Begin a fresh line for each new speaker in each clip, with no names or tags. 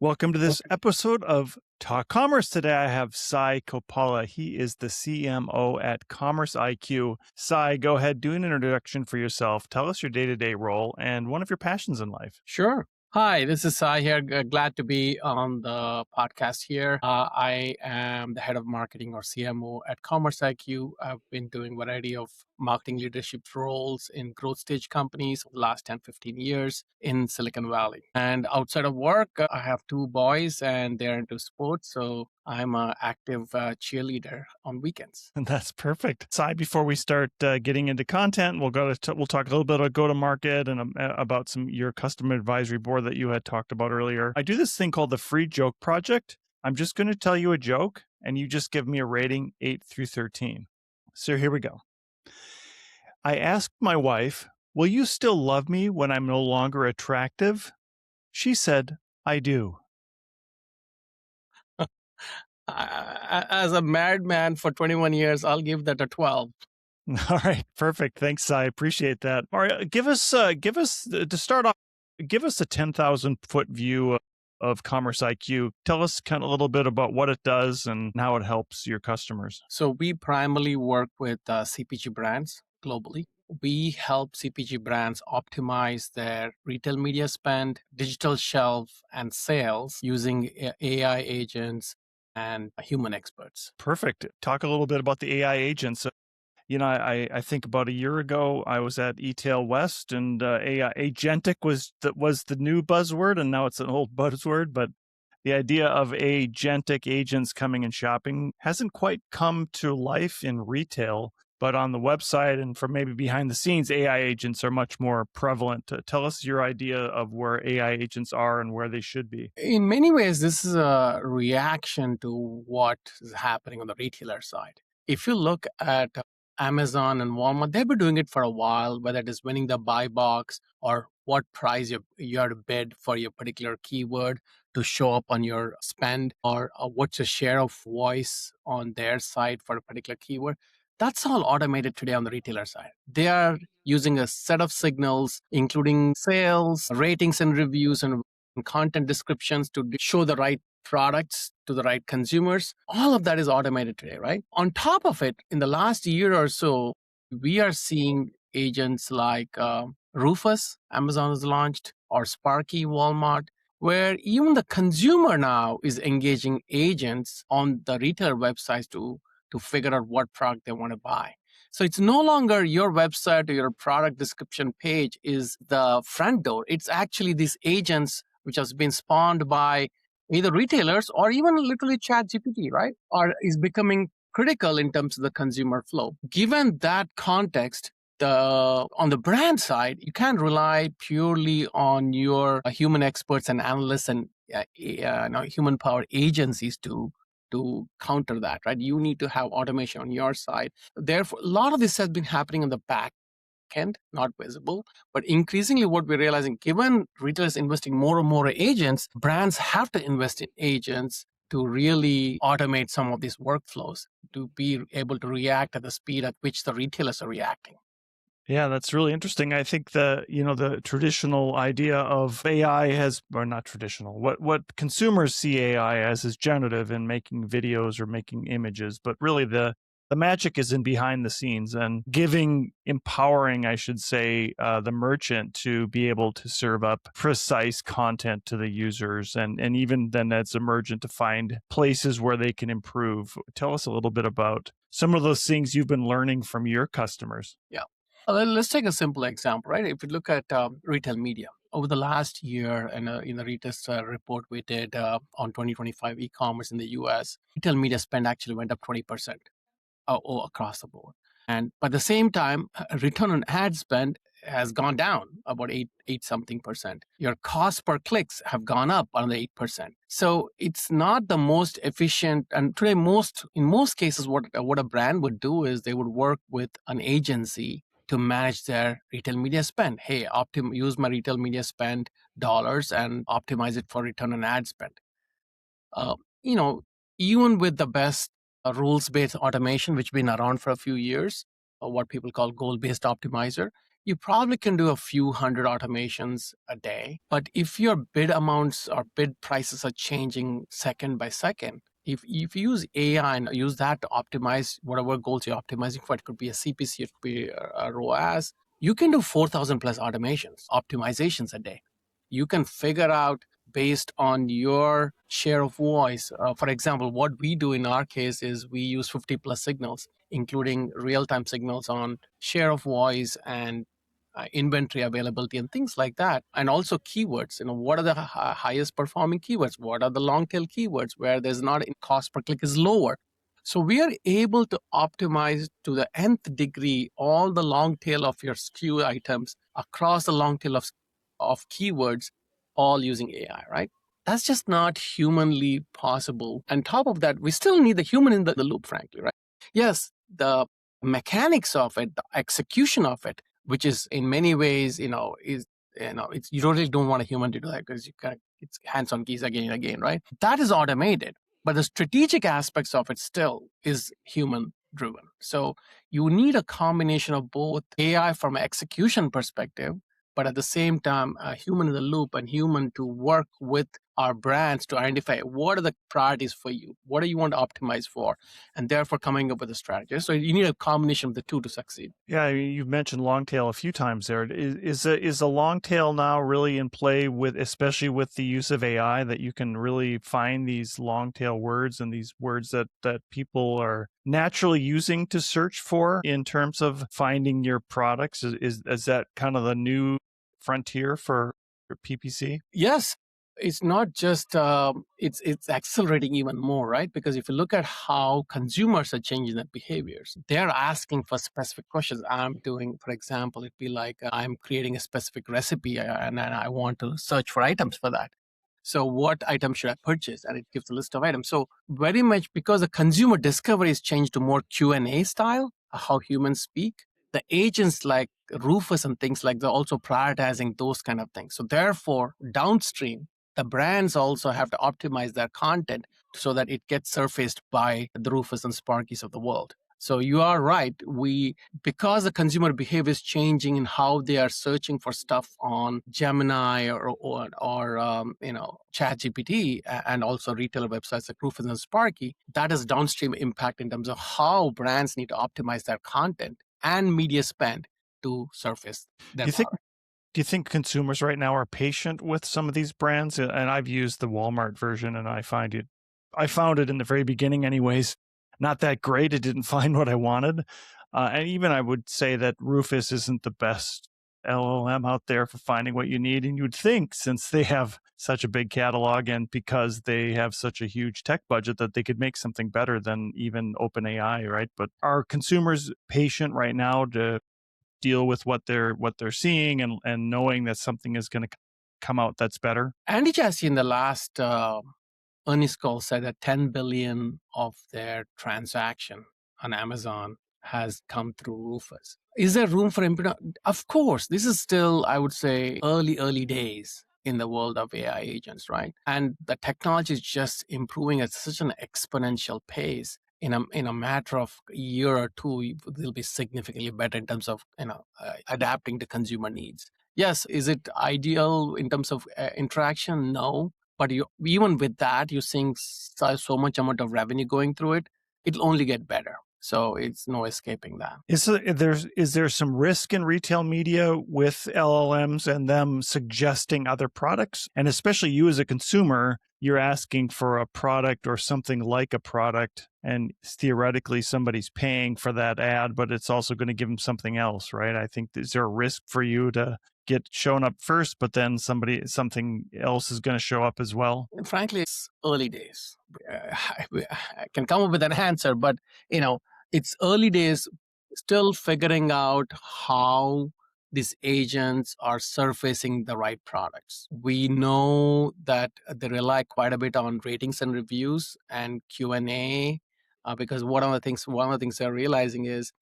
Welcome to this episode of Talk Commerce. Today I have Sai Koppala. He is the CMO at Commerce IQ. Sai, go ahead, do an introduction for yourself. Tell us your day-to-day role and one of your passions in life.
Sure. Hi, this is Sai here. Glad to be on the podcast here. I am the head of marketing or CMO at Commerce IQ. I've been doing a variety of marketing leadership roles in growth stage companies over the last 10, 15 years in Silicon Valley. And outside of work, I have two boys and they're into sports. So I'm an active cheerleader on weekends.
That's perfect. Sai, before we start getting into content, we'll talk a little bit about go-to-market and about your customer advisory board that you had talked about earlier. I do this thing called the Free Joke Project. I'm just going to tell you a joke, and you just give me a rating 8 through 13. So here we go. I asked my wife, "Will you still love me when I'm no longer attractive?" She said, "I do."
As a married man for 21 years, I'll give that a 12.
All right, perfect. Thanks, I appreciate that. All right, give us to start off. Give us a 10,000-foot view of Commerce IQ. Tell us kind of a little bit about what it does and how it helps your customers.
So we primarily work with CPG brands globally. We help CPG brands optimize their retail media spend, digital shelf, and sales using AI agents and human experts.
Perfect. Talk a little bit about the AI agents. I think about a year ago, I was at eTail West, and AI agentic was the new buzzword, and now it's an old buzzword. But the idea of agentic agents coming and shopping hasn't quite come to life in retail, but on the website and from maybe behind the scenes, AI agents are much more prevalent. Tell us your idea of where AI agents are and where they should be.
In many ways, this is a reaction to what is happening on the retailer side. If you look at Amazon and Walmart, they've been doing it for a while, whether it is winning the buy box or what price you have to bid for your particular keyword to show up on your spend, or what's your share of voice on their site for a particular keyword. That's all automated today on the retailer side. They are using a set of signals, including sales, ratings and reviews, and content descriptions to show the right products to the right consumers. All of that is automated today, right? On top of it, in the last year or so, we are seeing agents like Rufus, Amazon has launched, or Sparky, Walmart, where even the consumer now is engaging agents on the retailer websites to figure out what product they want to buy. So it's no longer your website or your product description page is the front door. It's actually these agents which has been spawned by either retailers or even literally ChatGPT, right? Or is becoming critical in terms of the consumer flow. Given that context, on the brand side, you can't rely purely on your human experts and analysts and human-powered agencies to counter that, right? You need to have automation on your side. Therefore, a lot of this has been happening on the back end, not visible. But increasingly what we're realizing, given retailers investing more and more in agents, brands have to invest in agents to really automate some of these workflows, to be able to react at the speed at which the retailers are reacting.
Yeah, that's really interesting. I think the traditional idea of AI or not traditional, what consumers see AI as is generative in making videos or making images, but really the magic is in behind the scenes and empowering, I should say, the merchant to be able to serve up precise content to the users, and even then as a merchant to find places where they can improve. Tell us a little bit about some of those things you've been learning from your customers.
Yeah. Let's take a simple example, right? If you look at retail media, over the last year, and in the latest report we did on 2025 e-commerce in the US, retail media spend actually went up 20% across the board. And by the same time, return on ad spend has gone down about 8 something percent. Your cost per clicks have gone up another 8%. So it's not the most efficient. And today, in most cases, what a brand would do is they would work with an agency to manage their retail media spend. Hey, use my retail media spend dollars and optimize it for return on ad spend. Even with the best rules-based automation, which has been around for a few years, or what people call goal-based optimizer, You probably can do a few hundred automations a day. But if your bid amounts or bid prices are changing second by second, if you use AI and use that to optimize whatever goals you're optimizing for, it could be a CPC, it could be a ROAS, you can do 4,000 plus automations, optimizations a day. You can figure out based on your share of voice. For example, what we do in our case is we use 50 plus signals, including real time signals on share of voice and inventory availability and things like that, and also keywords. What are the highest performing keywords? What are the long tail keywords where there's not cost per click is lower? So we are able to optimize to the nth degree all the long tail of your SKU items across the long tail of keywords, all using AI, right? That's just not humanly possible. On top of that, we still need the human in the loop, frankly, right? Yes, the mechanics of it, the execution of it, which is in many ways, it's you really don't want a human to do that because it's hands on keys again and again, right? That is automated, but the strategic aspects of it still is human driven. So you need a combination of both AI from an execution perspective, but at the same time, a human in the loop and human to work with our brands to identify what are the priorities for you, what do you want to optimize for, and therefore coming up with a strategy. So you need a combination of the two to succeed.
Yeah, you've mentioned long tail a few times there. Is a long tail now really in play with, especially with the use of AI, that you can really find these long tail words and these words that people are naturally using to search for in terms of finding your products? Is that kind of the new frontier for PPC?
Yes, it's not just it's accelerating even more, right? Because if you look at how consumers are changing their behaviors, they're asking for specific questions. I'm doing, for example, it'd be like I'm creating a specific recipe and I want to search for items for that. So what item should I purchase? And it gives a list of items. So very much because the consumer discovery is changed to more Q&A style, how humans speak, the agents like Rufus and things like they're also prioritizing those kind of things. So therefore, downstream, the brands also have to optimize their content so that it gets surfaced by the Rufus and Sparkies of the world. So you are right. Because the consumer behavior is changing in how they are searching for stuff on Gemini or ChatGPT, and also retailer websites like Rufus and Sparky, that has downstream impact in terms of how brands need to optimize their content and media spend to surface
Do
their
you think
product.
do you think consumers right now are patient with some of these brands? And I've used the Walmart version, and I found it in the very beginning, anyways, not that great. It didn't find what I wanted, and even I would say that Rufus isn't the best LLM out there for finding what you need. And you'd think, since they have such a big catalog and because they have such a huge tech budget, that they could make something better than even OpenAI, right? But are consumers patient right now to deal with what they're seeing and knowing that something is going to come out that's better?
Andy Jassy in the last earnings call said that 10 billion of their transaction on Amazon has come through Rufus. Is there room for improvement? Of course, this is still, I would say, early days in the world of AI agents, right? And the technology is just improving at such an exponential pace. In a matter of a year or two, they'll be significantly better in terms of adapting to consumer needs. Yes, is it ideal in terms of interaction? No, but even with that, you're seeing so much amount of revenue going through it. It'll only get better. So it's no escaping that.
Is there some risk in retail media with LLMs and them suggesting other products? And especially you as a consumer, you're asking for a product or something like a product, and theoretically somebody's paying for that ad, but it's also going to give them something else, right? I think, is there a risk for you to get shown up first, but then something else is going to show up as well?
And frankly, it's early days. I can come up with an answer, but it's early days, still figuring out how these agents are surfacing the right products. We know that they rely quite a bit on ratings and reviews and Q&A, because one of the things they're realizing is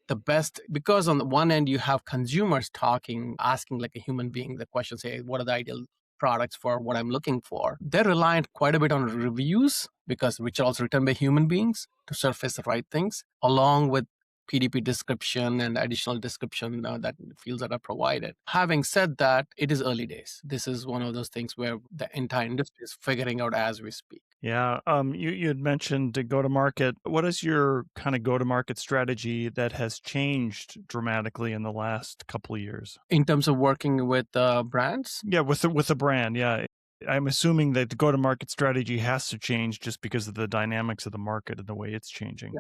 the best, because on the one end you have consumers asking like a human being the question, say, what are the ideal products for what I'm looking for? They're reliant quite a bit on reviews, which are also written by human beings to surface the right things, along with PDP description and additional description that fields that are provided. Having said that, it is early days. This is one of those things where the entire industry is figuring out as we speak.
Yeah. You had mentioned to go to market. What is your kind of go to market strategy that has changed dramatically in the last couple of years?
In terms of working with brands,
Yeah, with the brand. Yeah. I'm assuming that the go to market strategy has to change just because of the dynamics of the market and the way it's changing.
yeah.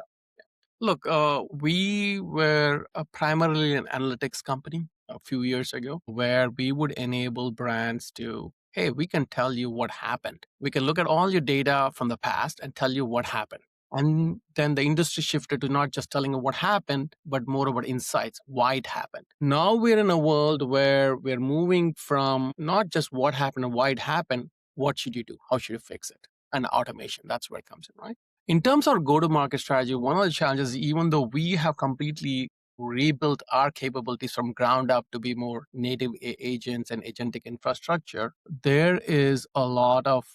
Look, we were primarily an analytics company a few years ago where we would enable brands to, hey, we can tell you what happened. We can look at all your data from the past and tell you what happened. And then the industry shifted to not just telling you what happened, but more about insights, why it happened. Now we're in a world where we're moving from not just what happened and why it happened, what should you do? How should you fix it? And automation, that's where it comes in, right? In terms of go-to-market strategy, one of the challenges, even though we have completely rebuilt our capabilities from ground up to be more native agents and agentic infrastructure, there is a lot of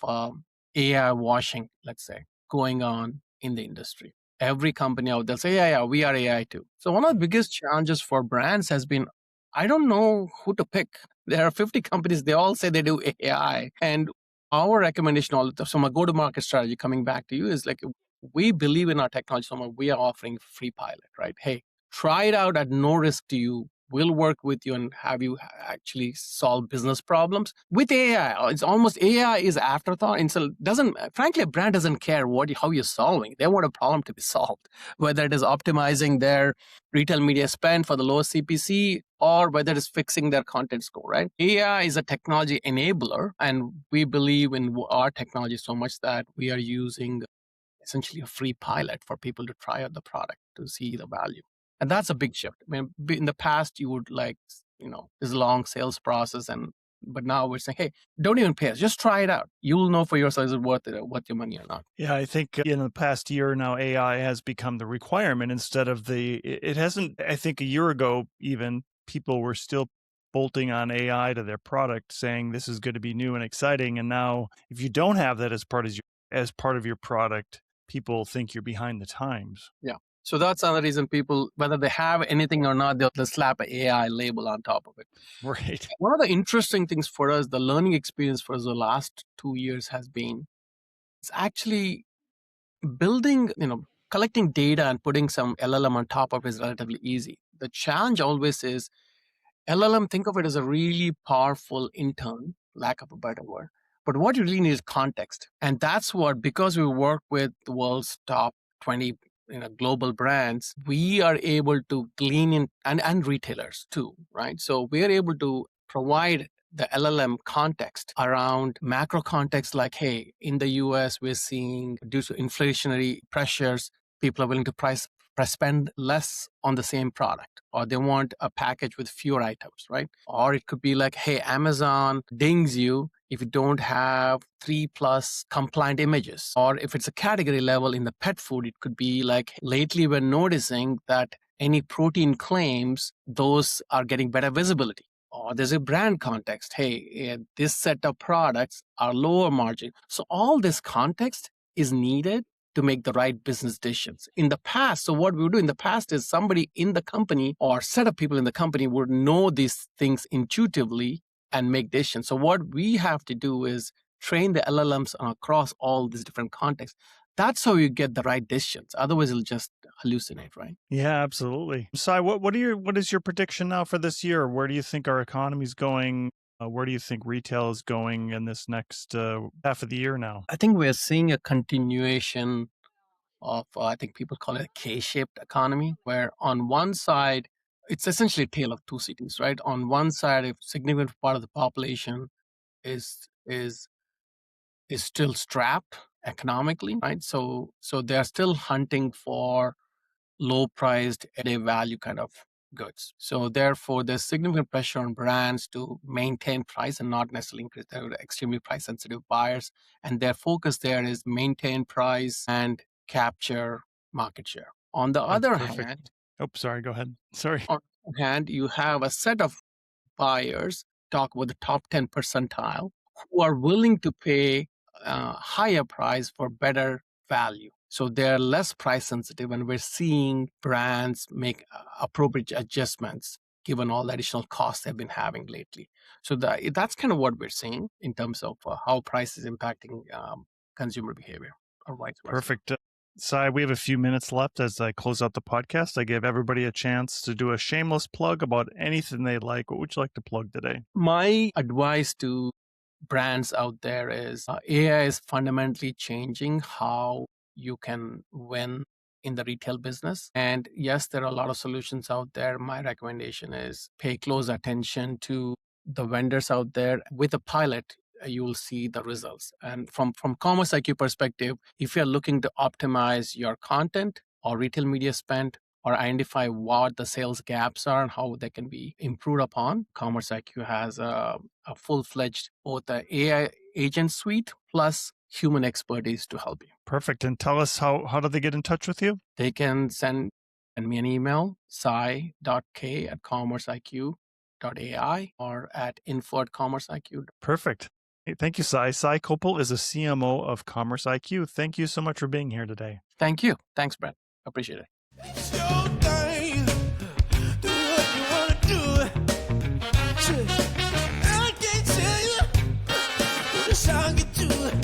AI washing, let's say, going on in the industry. Every company out there say, yeah, we are AI too. So one of the biggest challenges for brands has been, I don't know who to pick. There are 50 companies, they all say they do AI. And our recommendation, all from a go-to-market strategy, coming back to you, is like, we believe in our technology so much, we are offering free pilot, right? Hey, try it out at no risk to you. We'll work with you and have you actually solve business problems with AI. It's almost AI is afterthought, and so doesn't. Frankly, a brand doesn't care how you're solving. They want a problem to be solved, whether it is optimizing their retail media spend for the lowest CPC or whether it's fixing their content score. Right? AI is a technology enabler, and we believe in our technology so much that we are using essentially a free pilot for people to try out the product to see the value. And that's a big shift. I mean, in the past, you would this long sales process, but now we're saying, hey, don't even pay us. Just try it out. You'll know for yourself is it worth your money or not.
Yeah, I think in the past year now, AI has become the requirement instead of it hasn't, I think a year ago, even people were still bolting on AI to their product saying this is going to be new and exciting. And now if you don't have that as part of your product, people think you're behind the times.
Yeah. So that's another reason people, whether they have anything or not, they'll slap an AI label on top of it.
Right.
One of the interesting things for us, the learning experience for us the last 2 years has been, it's actually building, collecting data and putting some LLM on top of it is relatively easy. The challenge always is LLM, think of it as a really powerful intern, lack of a better word. But what you really need is context. And that's what, because we work with the world's top 20 global brands, we are able to glean in, and retailers too, right? So we are able to provide the LLM context around macro context like, hey, in the US, we're seeing due to inflationary pressures, people are willing to spend less on the same product, or they want a package with fewer items, right? Or it could be like, hey, Amazon dings you if you don't have 3+ compliant images. Or if it's a category level in the pet food, it could be like, lately we're noticing that any protein claims, those are getting better visibility. Or there's a brand context. Hey, this set of products are lower margin. So all this context is needed to make the right business decisions. In the past, so what we would do in the past is somebody in the company or set of people in the company would know these things intuitively and make decisions. So what we have to do is train the LLMs across all these different contexts. That's how you get the right decisions. Otherwise, it'll just hallucinate, right?
Yeah, absolutely. Sai, what is your prediction now for this year? Where do you think our economy's going? Where do you think retail is going in this next half of the year now?
I think we're seeing a continuation of, I think people call it a K-shaped economy, where on one side, it's essentially a tale of two cities, right? On one side, a significant part of the population is is is still strapped economically, right? So they're still hunting for low-priced, everyday value kind of goods. So therefore, there's significant pressure on brands to maintain price and not necessarily increase. They're extremely price-sensitive buyers, and their focus there is maintain price and capture market share. On the
That's
other
perfect.
hand,
Oh, sorry. Go ahead. Sorry.
you have a set of buyers, talk about the top 10 percentile, who are willing to pay a higher price for better value. So they're less price sensitive, and we're seeing brands make appropriate adjustments given all the additional costs they've been having lately. So that's kind of what we're seeing in terms of how price is impacting consumer behavior or vice versa.
Perfect. Sai, we have a few minutes left as I close out the podcast. I give everybody a chance to do a shameless plug about anything they like. What would you like to plug today?
My advice to brands out there is AI is fundamentally changing how you can win in the retail business. And yes, there are a lot of solutions out there. My recommendation is pay close attention to the vendors out there. With a pilot, you will see the results. And from Commerce IQ perspective, if you're looking to optimize your content or retail media spend, or identify what the sales gaps are and how they can be improved upon, Commerce IQ has a full-fledged both the AI agent suite plus human expertise to help you.
Perfect. And tell us how do they get in touch with you?
They can send me an email, sai.k@commerceiq.ai or at info@commerceiq.
Perfect. Hey, thank you, Sai. Sai Koppala is a CMO of Commerce IQ. Thank you so much for being here today.
Thank you. Thanks, Brent. Appreciate it.